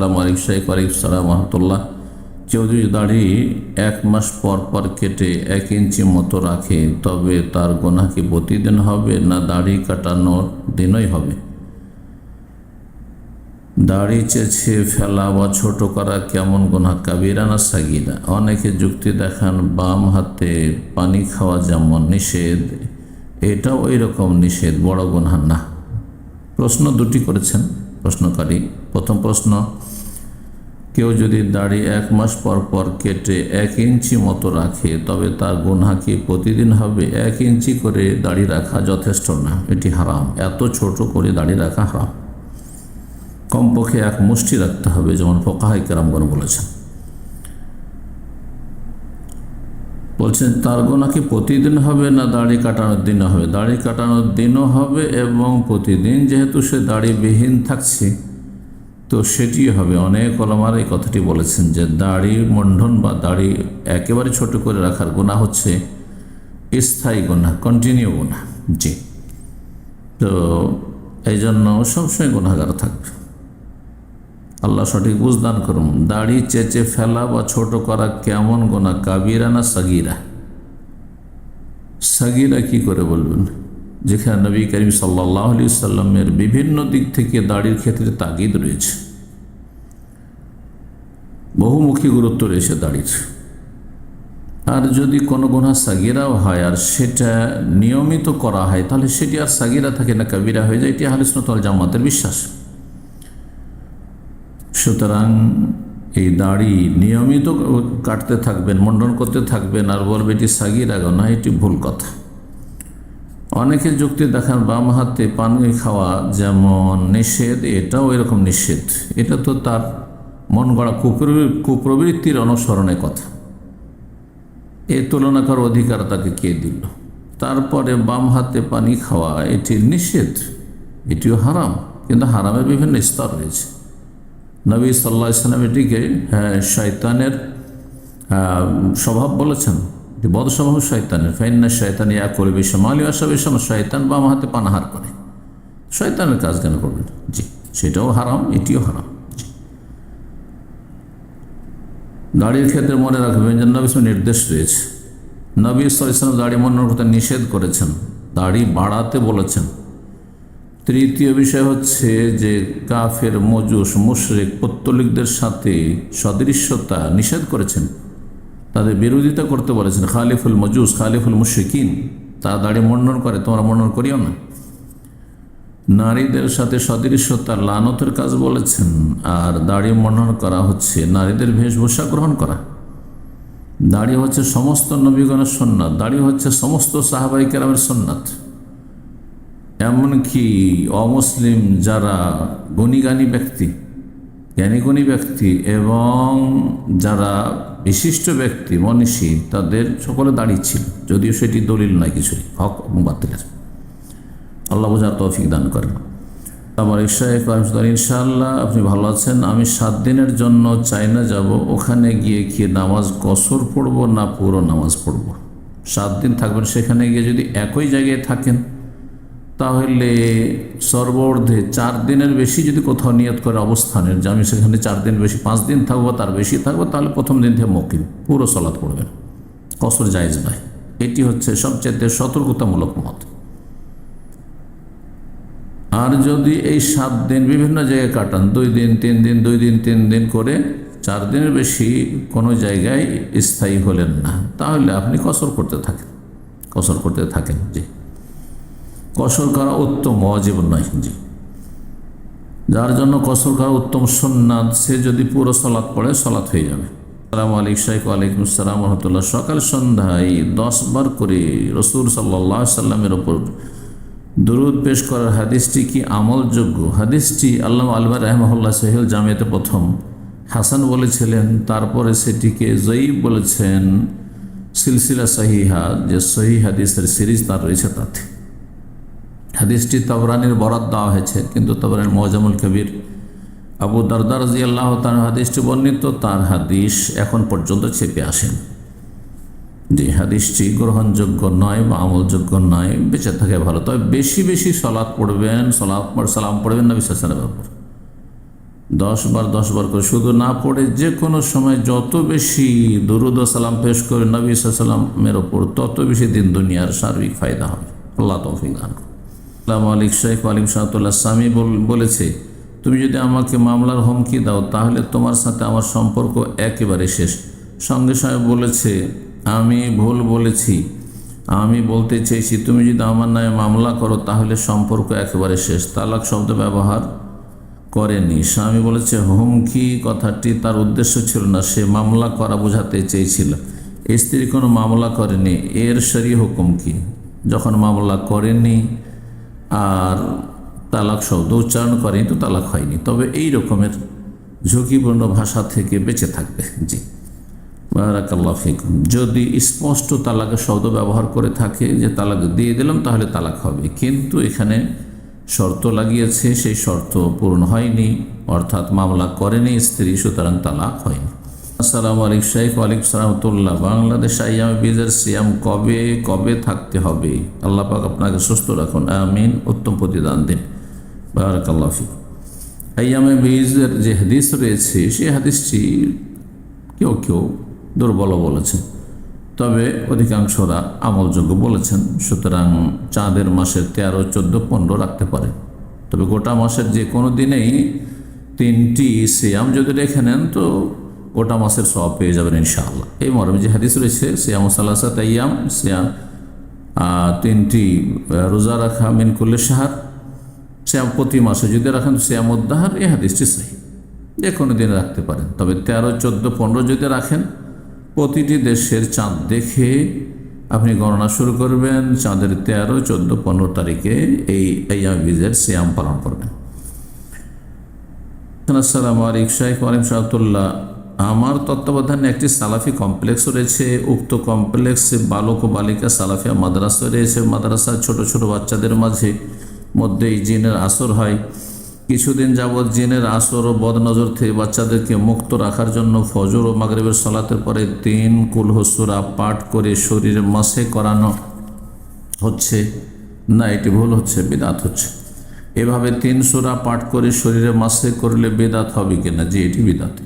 সালাম রহমতুল্লাহ। কেউ যদি দাড়ি 1 মাস পর পর কেটে 1 ইঞ্চি মতো রাখে তবে তার গুনাহ কি প্রতিদিন হবে না দাড়ি কাটানোর দিনই হবে? দাড়ি চেঁচে ফেলা বা ছোট করা কেমন গুনাহ, কাবিরা না সাগীরা? অনেকে যুক্তি দেখান বাম হাতে পানি খাওয়া যেমন নিষেধ, এটাও ওই রকম নিষেধ, বড় গুনাহ না। প্রশ্ন দুটি করেছেন প্রশ্নকারী। প্রথম প্রশ্ন, কেউ যদি দাড়ি 1 মাস পর পর কেটে 1 ইঞ্চি মতো রাখে তবে তার গুনাহ কি প্রতিদিন হবে? 1 ইঞ্চি করে দাড়ি রাখা যথেষ্ট না, এটি হারাম। এত ছোট করে দাড়ি রাখা হারাম। কমপক্ষে 1 মুষ্টি রাখতে হবে, যেমন ফুকাহায়ে কেরামগণ বলেছেন। বলছেন তার গুনাহ কি প্রতিদিন হবে না দাড়ি কাটানোর দিনও হবে? দাড়ি কাটানোর দিনও হবে এবং প্রতিদিন যেহেতু সে দাড়িবিহীন থাকছে তো সেটি হবে। অনেক ওলামার এই কথাটি বলেছেন যে দাড়ি মন্ডন বা দাড়ি একেবারে ছোট করে রাখার গুনাহ হচ্ছে স্থায়ী গুনাহ, কন্টিনিউ গুনাহ। জি, তো এই জন্য সবসময় গুনাহগার থাকবে। আল্লাহ সঠিক বুঝদান করুন। দাড়ি চেঁচে ফেলা বা ছোট করা কেমন গুনাহ, কাবিরা না সাগীরা? সাগীরা কি করে বলবেন, যেখানে নবী করিম সাল্লাল্লাহু আলাইহি ওয়াসাল্লামের বিভিন্ন দিক থেকে দাড়ির ক্ষেত্রে তাগিদ রয়েছে, বহুমুখী গুরুত্ব রয়েছে দাড়ির। আর যদি কোনো গুনাহ সাগীরাও হয় আর সেটা নিয়মিত করা হয় তাহলে সেটি আর সাগীরা থাকে না, কাবিরা হয়ে যায়। এটি আহলে সুন্নাত ওয়াল জামাতের বিশ্বাস। সুতরাং এই দাড়ি নিয়মিত কাটতে থাকবেন, মন্ডন করতে থাকবেন আর বলবে এটি সাগীরা গুনাহ, এটি ভুল কথা। অনেকে যুক্তি দেখান বাম হাতে পানি খাওয়া যেমন নিষেধ, এটাও এরকম নিষেধ। এটা তো তার মন গড়া কুপ্রবৃত্তির অনুসরণের কথা। এ তুলনা করার অধিকার তাকে কে দিল? তারপরে বাম হাতে পানি খাওয়া এটি নিষেধ, এটিও হারাম, কিন্তু হারামের বিভিন্ন স্তর রয়েছে। নবী সাল্লাল্লাহু আলাইহি ওয়াসাল্লাম এটিকে শয়তানের স্বভাব বলেছেন, বদ স্বভাব শয়তানের। ফাইন্না শয়তান ইয়াকুলু বিশমালি ওয়া শাবিশাম, শয়তান বাম হাতে পানাহার করে, শয়তানের কাজ কেন করবেন? জি, সেটাও হারাম, এটিও হারাম। দাড়ির ক্ষেত্রে মনে রাখবেন যে নবী নির্দেশ রয়েছে। নবী সাল্লাল্লাহু আলাইহি ওয়াসাল্লাম দাড়ি মন্ডন করতে নিষেধ করেছেন, দাড়ি বাড়াতে বলেছেন। তৃতীয় বিষয় হচ্ছে যে কাফের, মজুস, মুশরিক, পৌত্তলিকদের সাথে সদৃশ্যতা নিষেধ করেছেন, তাদের বিরোধিতা করতে বলেছেন। খালিফুল মজুস, খালিফুল মুশরিকিন, তারা দাড়ি মন্ডন করে, তোমরা মন্ডন করিও না। নারীদের সাথে সদৃশ্যতা লানতের কাজ বলেছেন। আর দাড়ি মন্ডন করা হচ্ছে নারীদের বেশভূষা গ্রহণ করা। দাড়ি হচ্ছে সমস্ত নবীগণের সুন্নাত, দাড়ি হচ্ছে সমস্ত সাহাবায়ে কেরামের সুন্নাত। এমনকি অমুসলিম যারা গুণীগানী ব্যক্তি, জ্ঞানীগুণী ব্যক্তি এবং যারা বিশিষ্ট ব্যক্তি, মনীষী, তাদের সকলে দাড়ি ছিল, যদিও সেটি দলিল নয় কিছুই, হক এবং বাতিলের। আল্লাহ বোঝার তৌফিক দান করেন। আমার ইনশাআল্লাহ আপনি ভালো আছেন। আমি 7 দিনের জন্য চায়না যাব, ওখানে গিয়ে কি নামাজ কসর পড়ব না পুরো নামাজ পড়ব? 7 দিন থাকবেন, সেখানে গিয়ে যদি একই জায়গায় থাকেন তাহলে সর্বর্ধে 4 দিনের বেশি যদি কোথাও নিয়ত করে অবস্থানের যে আমি সেখানে 4 দিন বেশি, 5 দিন থাকবো, তার বেশি থাকবো, তাহলে প্রথম দিন থেকে মুকিম, পুরো সালাত পড়বেন, কসর জায়েজ নয়। এটি হচ্ছে সবচেয়ে সতর্কতামূলক মত। আর যদি এই 7 দিন বিভিন্ন জায়গায় কাটান, 2 দিন 3 দিন, 2 দিন 3 দিন করে 4 দিনের বেশি কোনো জায়গায় স্থায়ী হলেন না, তাহলে আপনি কসর করতে থাকেন। জি, কসর করা উত্তম, ওয়াজিব নয়। জি, যার জন্য কসর করা উত্তম সুন্নাত, সে যদি পুরো সালাত পড়ে সালাত হয়ে যাবে। আসসালামু আলাইকুম। ওয়ালাইকুম আসসালাম রহমতুল্লাহ। সকাল সন্ধ্যায় 10 বার করে রাসূল সাল্লাল্লাহু আলাইহি ওয়াসাল্লামের উপর দুরূদ পেশ করার হাদিসটি কি আমলযোগ্য? হাদিসটি আল্লামা আলবানী রাহিমাহুল্লাহ সহিহুল জামিয়াতে প্রথম হাসান বলেছিলেন, তারপরে সেটিকে যঈফ বলেছেন সিলসিলা সহিহা, যে সহিহ হাদিসের সিরিজ তার রয়েছে, তাতে হাদিসটি তাবরানির বরাত দেওয়া হয়েছে, কিন্তু তাবরানির মুআজামুল কবির আবু দারদা রাদিয়াল্লাহু তাআলা হাদিসটি বর্ণিত, তার হাদিস এখন পর্যন্ত ছেপে আসেন। যে হাদিসটি গ্রহণযোগ্য নয় বা আমলযোগ্য নয়, বেঁচে থাকে ভালো। তবে বেশি বেশি সালাত পড়বেন, সালাম পড়বেন নবী সাল্লাল্লাহু আলাইহি ওয়াসাল্লামের উপর। 10 বার করে শুধু না পড়ে যে কোনো সময় যত বেশি দুরূদ ও সালাম পেশ করে নবী সাল্লামের ওপর তত বেশি দিন দুনিয়ার সার্বিক ফায়দা হবে। আল্লাহ তৌফিক দান করুন। আসসালামু আলাইকুম শেখ ওয়ালিম সাহাতুল্লাহ স্বামী বলেছে, তুমি যদি আমাকে মামলার হুমকি দাও তাহলে তোমার সাথে আমার সম্পর্ক একেবারে শেষ। সঙ্গে সঙ্গে বলেছে আমি ভুল বলেছি, আমি বলতে চেয়েছি তুমি যদি আমার নামে মামলা করো তাহলে সম্পর্ক একেবারে শেষ। তালাক শব্দ ব্যবহার করেনি। স্বামী বলেছে হুমকি কথাটি তার উদ্দেশ্য ছিল না, সে মামলা করা বোঝাতে চেয়েছিল। স্ত্রী কোনো মামলা করেনি, এর শরীয়ত হুকুম কি? যখন মামলা করেনি আর তালাক শব্দ উচ্চারণ করেনি তো তালাক হয়নি, তবে এই রকমের ঝুঁকিপূর্ণ ভাষা থেকে বেঁচে থাকবে। জি, বারাকাল্লাহু ফিকুম। যদি স্পষ্ট তালাকের শব্দ ব্যবহার করে থাকে যে তালাক দিয়ে দিলাম তাহলে তালাক হবে, কিন্তু এখানে শর্ত লাগিয়েছে, সেই শর্ত পূরণ হয়নি, অর্থাৎ মামলা করেনি স্ত্রী, সুতরাং তালাক হয়নি। আসসালামু আলাইকুম শেখ ওয়ালাইকুম সালামতুল্লাহ। বাংলাদেশ আইয়ামে বীজের সিয়াম কবে কবে থাকতে হবে? আল্লাহ পাক আপনাকে সুস্থ রাখুন, আমিন, উত্তম প্রতিদান দিন। বারাকাল্লাহু ফিক। আইয়ামে বীজের যে হাদিস রয়েছে সেই হাদিসটি কেউ কেউ দুর্বল বলেছেন, তবে অধিকাংশরা আমলযোগ্য বলেছেন। সুতরাং চাঁদের মাসের 13, 14, 15 রাখতে পারে, তবে গোটা মাসের যে কোনো দিনেই 3টি সিয়াম যদি রেখে নেন তো গোটা মাসের সওয়াব পেয়ে যাবেন ইনশাআল্লাহ। এই মর্মে যে হাদিস রয়েছে সিয়াম সালাসাত আইয়াম, সিয়াম 3টি রোজা রাখা মিন কুল্লি শাহর, সিয়াম প্রতি মাসে যদি রাখেন সিয়াম উদ্দাহার, এই হাদিসটি সহি, যে কোনো দিন রাখতে পারেন। তবে 13, 14, 15 যদি রাখেন, প্রতিটি দেশের চাঁদ দেখে আপনি গণনা শুরু করবেন, চাঁদের 13, 14, 15 তারিখে এই আইয়ামে বীজের সিয়াম পালন করবেন। আসসালামু আলাইকুম শেখ ওয়ালিম সাহাতুল্লাহ। আমার তত্ত্বাবধানে একটি সালাফি কমপ্লেক্স রয়েছে, উক্ত কমপ্লেক্সে বালক ও বালিকা সালাফিয়া মাদ্রাসা রয়েছে। মাদ্রাসার ছোট ছোট বাচ্চাদের মধ্যেই জিনের আসর হয়। কিছুদিন যাবৎ জিনের আসর ও বদনজর থেকে বাচ্চাদেরকে মুক্ত রাখার জন্য ফজর ও মাগরিবের সালাতের পরে 3 কুলহ সূরা পাঠ করে শরীরে মাসে করানো হচ্ছে। না, এটি ভুল হচ্ছে, বিদআত হচ্ছে। এভাবে 3 সূরা পাঠ করে শরীরে মাসে করলে বিদআত হবে কিনা? জি, এটি বিদআত।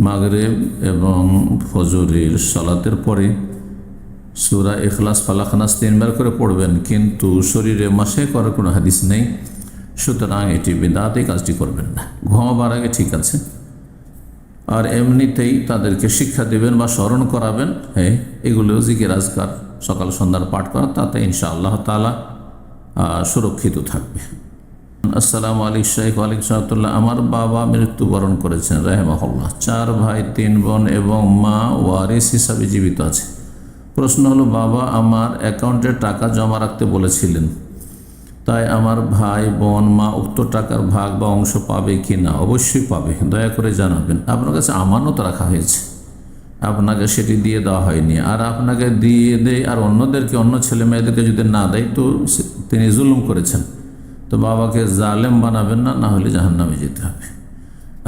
মাগরিব এবং ফজরের সালাতের পরে সূরা ইখলাস, ফালাক, নাস 3 বার করে পড়বেন, কিন্তু শরীরে মাসে করার কোনো হাদিস নেই, সুতরাং এটি বিদআত, এই কাজটি করবেন না। ঘুমাবার আগে ঠিক আছে, আর এমনিতেই তাদেরকে শিক্ষা দেবেন বা স্মরণ করাবেন, হ্যাঁ, এগুলো জিকির আজকার সকাল সন্ধ্যার পাঠ করা, তাতে ইনশাআল্লাহ তাআলা সুরক্ষিত থাকবে। আসসালামু আলাইকুম শেখ ওয়ালাইকুম সালামতুল্লাহ। আমার বাবা মৃত্যুবরণ করেছেন রাহিমাহুল্লাহ। 4 ভাই 3 বোন এবং মা ওয়ারিস হিসাবে জীবিত আছে। প্রশ্ন হলো, বাবা আমার অ্যাকাউন্টে টাকা জমা রাখতে বলেছিলেন, তাই আমার ভাই বোন মা উক্ত টাকার ভাগ বা অংশ পাবে কি না? অবশ্যই পাবে, দয়া করে জানাবেন। আপনার কাছে আমানত রাখা হয়েছে, আপনাকে সেটি দিয়ে দেওয়া হয়নি, আর আপনাকে দিয়ে দেয় আর অন্যদেরকে, অন্য ছেলে মেয়েদেরকে যদি না দেয় তো তিনি জুলুম করেছেন। তো বাবাকে জালেম বানাবেন না, না হলে জাহান্নামে যেতে হবে।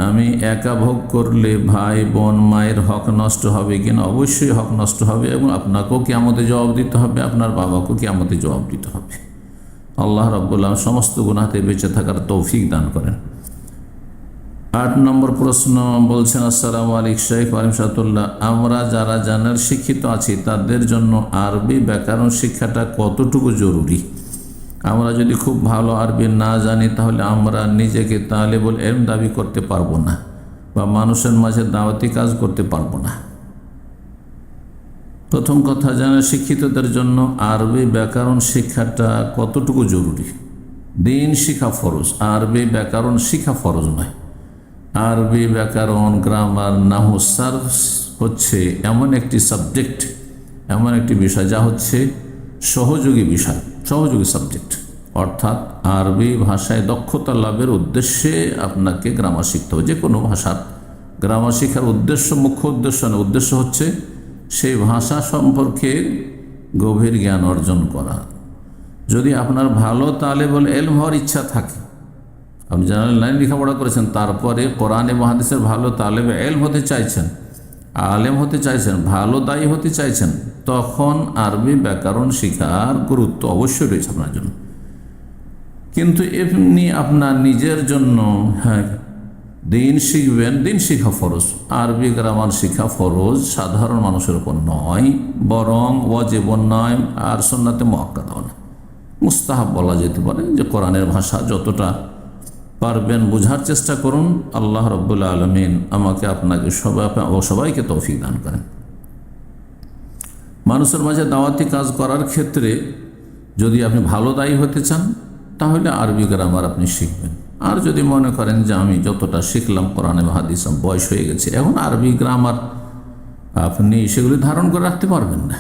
আমি একা ভোগ করলে ভাই বোন মায়ের হক নষ্ট হবে কিনা? অবশ্যই হক নষ্ট হবে, এবং আপনাকেও কিয়ামতে জবাব দিতে হবে, আপনার বাবাকেও কিয়ামতে জবাব দিতে হবে। আল্লাহ রাব্বুল আলামিন সমস্ত গুনাহ থেকে বেঁচে থাকার তৌফিক দান করেন। 8 নম্বর প্রশ্ন বলছেন, আসসালামু আলাইকুম শেখ ওয়ালাইকুম সালামতুল্লাহ। আমরা যারা জানার শিক্ষিত আছি তাদের জন্য আরবি ব্যাকরণ শিক্ষাটা কতটুকু জরুরি? আমরা যদি খুব ভালো আরবি না জানি তাহলে আমরা নিজেকে তালিবুল ইলম দাবি করতে পারবো না বা মানুষের মাঝে দাওয়াতি কাজ করতে পারবো না। প্রথম কথা, জানার শিক্ষিতদের জন্য আরবি ব্যাকরণ শিক্ষাটা কতটুকু জরুরি? দিন শিখা ফরজ, আরবি ব্যাকরণ শিখা ফরজ নয়। আরবি ব্যাকরণ, গ্রামার, নাহু, সার্ফ হচ্ছে এমন একটি সাবজেক্ট, এমন একটি বিষয় যা হচ্ছে সহযোগী বিষয়, সহযোগী সাবজেক্ট। অর্থাৎ আরবি ভাষায় দক্ষতা লাভের উদ্দেশ্যে আপনাকে গ্রামার শিখতে হবে। যে কোনো ভাষার গ্রামার শেখার উদ্দেশ্য, মুখ্য উদ্দেশ্য না, উদ্দেশ্য হচ্ছে সেই ভাষা সম্পর্কে গভীর জ্ঞান অর্জন করা। যদি আপনার ভালো তালেবুল ইলম হওয়ার ইচ্ছা থাকে, আপনি জেনারেল লাইন লেখাপড়া করেছেন, তারপরে কোরআন এবং হাদিসের ভালো তালেবে ইলম হতে চাইছেন, আলেম হতে চাইছেন, ভালো দায়ী হতে চাইছেন, তখন আরবি ব্যাকরণ শেখার গুরুত্ব অবশ্যই রয়েছে আপনার জন্য। কিন্তু এমনি আপনার নিজের জন্য, হ্যাঁ, দিন শিখবেন, দিন শিখা ফরজ। আরবি গ্রামার শিখা ফরজ, সাধারণ মানুষের উপর নয়, বরং ওয়াজিব নয়, আর সুন্নাতে মুআক্কাদাও না, মুস্তাহাব বলা যেতে পারে। যে কোরআনের ভাষা যতটা পারবেন বোঝার চেষ্টা করুন। আল্লাহ রাব্বুল আলামিন আমাকে আপনাকে সবাইকে তৌফিক দান করেন। মানুষের মাঝে দাওয়াতি কাজ করার ক্ষেত্রে যদি আপনি ভালো দায়ী হতে চান তাহলে আরবি গ্রামার আপনি শিখবেন। আর যদি মনে করেন যে আমি যতটা শিখলাম কোরআনে হাদিস বয়স হয়ে গেছে, এখন আরবি গ্রামার আপনি সেগুলি ধারণ করে রাখতে পারবেন না,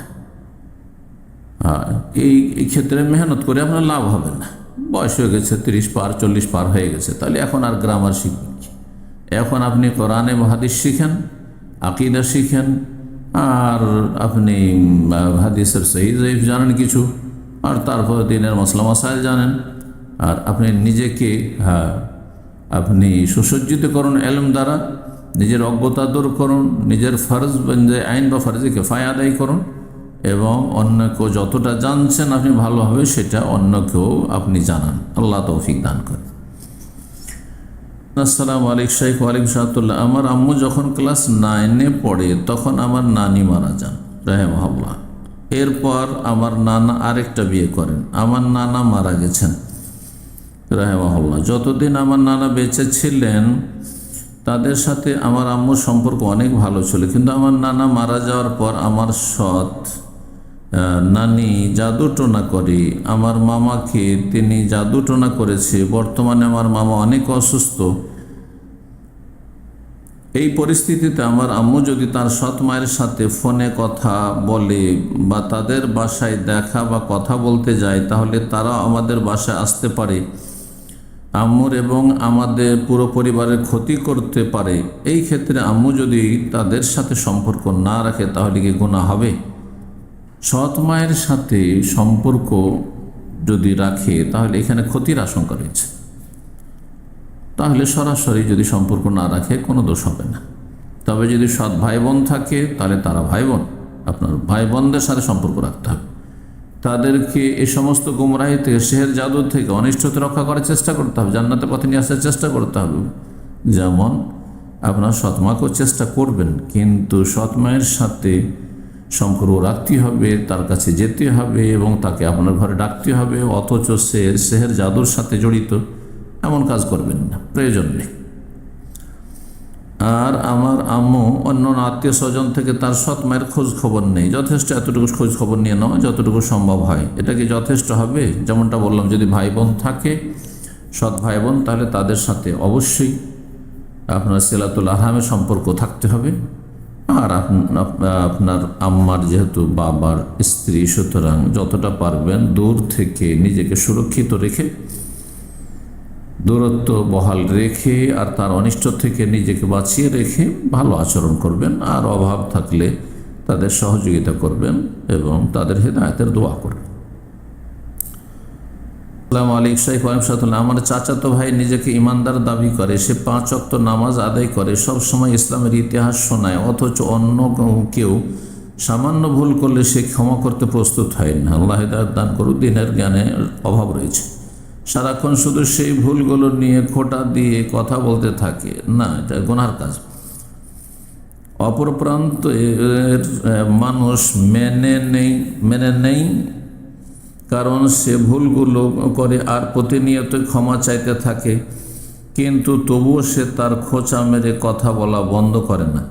এই ক্ষেত্রে মেহনত করে আপনার লাভ হবে না। বয়স হয়ে গেছে 30 পার 40 পার হয়ে গেছে, তাহলে এখন আর গ্রামার শিখবেন কি? এখন আপনি কোরআনে হাদিস শিখেন, আকিদা শিখেন, আর আপনি হাদিসের সহিহ জয়ীফ জানেন কিছু, আর তারপর দিনের মসলা মাসাইল জানেন, আর আপনি নিজেকে আপনি সুসজ্জিত করুন এলম দ্বারা, নিজের অজ্ঞতা দূর করুন, নিজের ফরজ আইন বা ফরজে কিফায়া আদায় করুন, এবং অন্যকেও যতটা জানছেন আপনি ভালোভাবে সেটা অন্যকেও আপনি জানান। আল্লাহ তৌফিক দান করেন। আসসালামু আলাইকুম শাইখ। ওয়ালাইকুম সালাতুল্লাহ। আমার আম্মু যখন ক্লাস 9-এ পড়ে তখন আমার নানি মারা যান রাহিমাহুল্লাহ। এরপর আমার নানা আরেকটা বিয়ে করেন। আমার নানা মারা গেছেন রাহিমাহুল্লাহ। যতদিন আমার নানা বেঁচে ছিলেন তাদের সাথে আমার আম্মুর সম্পর্ক অনেক ভালো ছিল, কিন্তু আমার নানা মারা যাওয়ার পর আমার সৎ নানি জাদুটোনা করে আমার মামাকে, তিনি জাদুটোনা করেছে। বর্তমানে আমার মামা অনেক অসুস্থ। এই পরিস্থিতিতে আমার আম্মু যদি তার সৎ মায়ের সাথে ফোনে কথা বলে বা তাদের বাসায় দেখা বা কথা বলতে যায়, তাহলে তারা আমাদের বাসায় আসতে পারে, আম্মুর এবং আমাদের পুরো পরিবারের ক্ষতি করতে পারে। এই ক্ষেত্রে আম্মু যদি তাদের সাথে সম্পর্ক না রাখে তাহলে কি গুনাহ হবে? সৎ মায়ের সাথে সম্পর্ক যদি রাখে তাহলে এখানে ক্ষতির আশঙ্কা রয়েছে। তাহলে সরাসরি যদি সম্পর্ক না রাখে কোনো দোষ হবে না। তবে যদি সৎ ভাই বোন থাকে তাহলে তারা ভাই বোন, আপনার ভাই বোনদের সাথে সম্পর্ক রাখতে হবে। তাদেরকে এই সমস্ত গুমরাহি থেকে, সেহের জাদু থেকে, অনিষ্টতে রক্ষা করার চেষ্টা করতে হবে, জান্নাতের পথে নিয়ে আসার চেষ্টা করতে হবে। যেমন আপনার সৎমাকেও চেষ্টা করবেন, কিন্তু সৎমায়ের সাথে সম্পর্ক রাখতে হবে, তার কাছে যেতে হবে এবং তাকে আপনার ঘরে ডাকতে হবে, অথচ সেহের জাদুর সাথে জড়িত এমন কাজ করবেন না, প্রয়োজন নেই। আর আমার আম্মু অন্য আত্মীয় স্বজন থেকে তার সৎ মায়ের খোঁজ খবর নেই। যথেষ্ট এতটুকু খোঁজ খবর নিয়ে নেওয়া যতটুকু সম্ভব হয়, এটা কি যথেষ্ট হবে? যেমনটা বললাম, যদি ভাই বোন থাকে, সৎ ভাই বোন, তাহলে তাদের সাথে অবশ্যই আপনার সিলাতুল আরহামের সম্পর্ক থাকতে হবে। আর আপনার আম্মার যেহেতু বাবার স্ত্রী, সুতরাং যতটা পারবেন দূর থেকে নিজেকে সুরক্ষিত রেখে, দূরত্ব বহাল রেখে, আর তার অনিষ্ট থেকে নিজেকে বাঁচিয়ে রেখে ভালো আচরণ করবেন। আর অভাব থাকলে তাদের সহযোগিতা করবেন এবং তাদের হেদায়েতের দোয়া করবেন। আসসালামু আলাইকুম শাইখ। ওয়ালাইকুম সালাম। আমার চাচাতো ভাই নিজেকে ইমানদার দাবি করে, সে 5 ওয়াক্ত নামাজ আদায় করে, সব সময় ইসলামের ইতিহাস শোনায়, অথচ অন্য কেউ সামান্য ভুল করলে সে ক্ষমা করতে প্রস্তুত হয় না। আল্লাহ হেদায়েত দান করুক। দিনের জ্ঞানের অভাব রয়েছে, সারাক্ষণ শুধু সেই ভুলগুলো নিয়ে খোঁটা দিয়ে কথা বলতে থাকে। না, এটা গুনার কাজ। অপর প্রান্তের মানুষ মেনে নেই, কারণ সে ভুলগুলো করে আর প্রতিনিয়ত ক্ষমা চাইতে থাকে, কিন্তু তবুও সে তার খোঁচা মেরে কথা বলা বন্ধ করে না।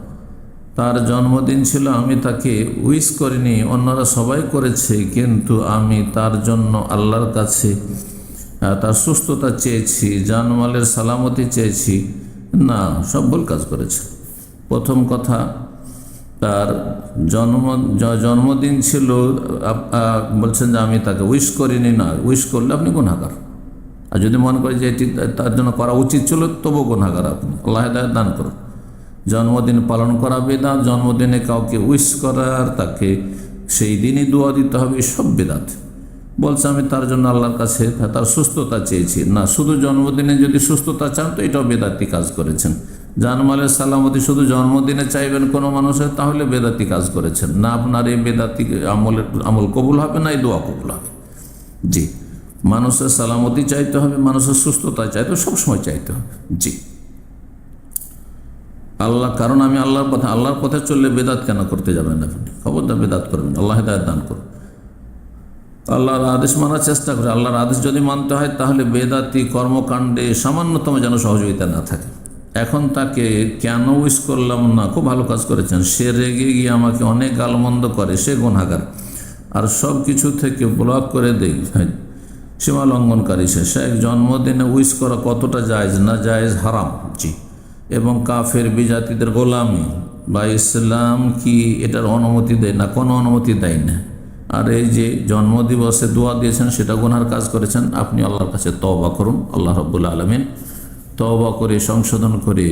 তার জন্মদিন ছিল, আমি তাকে উইশ করিনি, অন্যরা সবাই করেছে, কিন্তু আমি তার জন্য আল্লাহর কাছে তার সুস্থতা চেয়েছি, জানমালের সালামতি চেয়েছি। না, সব ভুল কাজ করেছে। প্রথম কথা, তার জন্মদিন ছিল, বলছেন যে আমি তাকে উইশ করিনি। না, উইশ করলে আপনি গুনাহগার। আর যদি মনে করেন যে এটি তার জন্য করা উচিত ছিল, তবু গুনাহগার আপনি। আল্লাহ হেদায়েত দান করুন। জন্মদিন পালন করা বেদাত, জন্মদিনে কাউকে উইশ করার, তাকে সেই দিনই দোয়া দিতে হবে, সব বেদাত। বলছে আমি তার জন্য আল্লাহর কাছে তার সুস্থতা চেয়েছি। না, শুধু জন্মদিনে যদি সুস্থতা চান তো এটাও বেদাতি কাজ করেছেন। জানমালের সালামতি শুধু জন্মদিনে চাইবেন কোনো মানুষের, তাহলে বেদাতি কাজ করেছেন। না, আপনার এই বেদাতি আমল কবুল হবে না, এই দোয়া কবুল হবে। জি, মানুষের সালামতি চাইতে হবে, মানুষের সুস্থতা চাইতে হবে, সবসময় চাইতে হবে। জি। আল্লাহ, কারণ আমি আল্লাহর পথে চললে বেদাত কেন করতে যাবেন আপনি? খবরদার বেদাত করবেন, আল্লাহ হেদায়েত দান করুন। আল্লাহর আদেশ মানার চেষ্টা করে। আল্লাহর আদেশ যদি মানতে হয় তাহলে বেদাতি কর্মকাণ্ডে সামান্যতম যেন সহযোগিতা না থাকে। এখন তাকে কেন উইশ করলাম না, খুব ভালো কাজ করেছেন, সে রেগে গিয়ে আমাকে অনেক গালমন্দ করে, সে গুনাহগার, আর সব কিছু থেকে ব্লক করে দেই, সীমা লঙ্ঘনকারী সে। জন্মদিনে উইশ করা কতটা জায়েজ না জায়েজ? হারাম, জি। এবং কাফের বিজাতিদের গোলামি বা ইসলাম কি এটার অনুমতি দেয় না? কোনো অনুমতি দেয় না। আর এই যে জন্মদিবসে দোয়া দিয়েছেন সেটা গুনার কাজ করেছেন। আপনি আল্লাহর কাছে তওবা করুন, আল্লাহ রাব্বুল আলামিন তওবা করে সংশোধন করে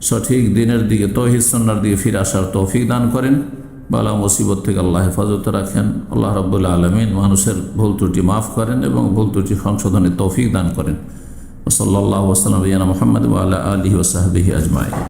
সঠিক দিনের দিকে, তৌহিদ সুন্নাহর দিকে ফিরে আসার তৌফিক দান করেন। বালা মুসিবত থেকে আল্লাহ হেফাজত রাখেন। আল্লাহ রাব্বুল আলামিন মানুষের ভুল ত্রুটি মাফ করেন এবং ভুল ত্রুটি সংশোধনের তৌফিক দান করেন। সাল্লাল্লাহু আলাইহি ওয়াসাল্লাম মুহাম্মদ ওয়া আলা আলিহি ওয়া সাহবিহি আজমাইন।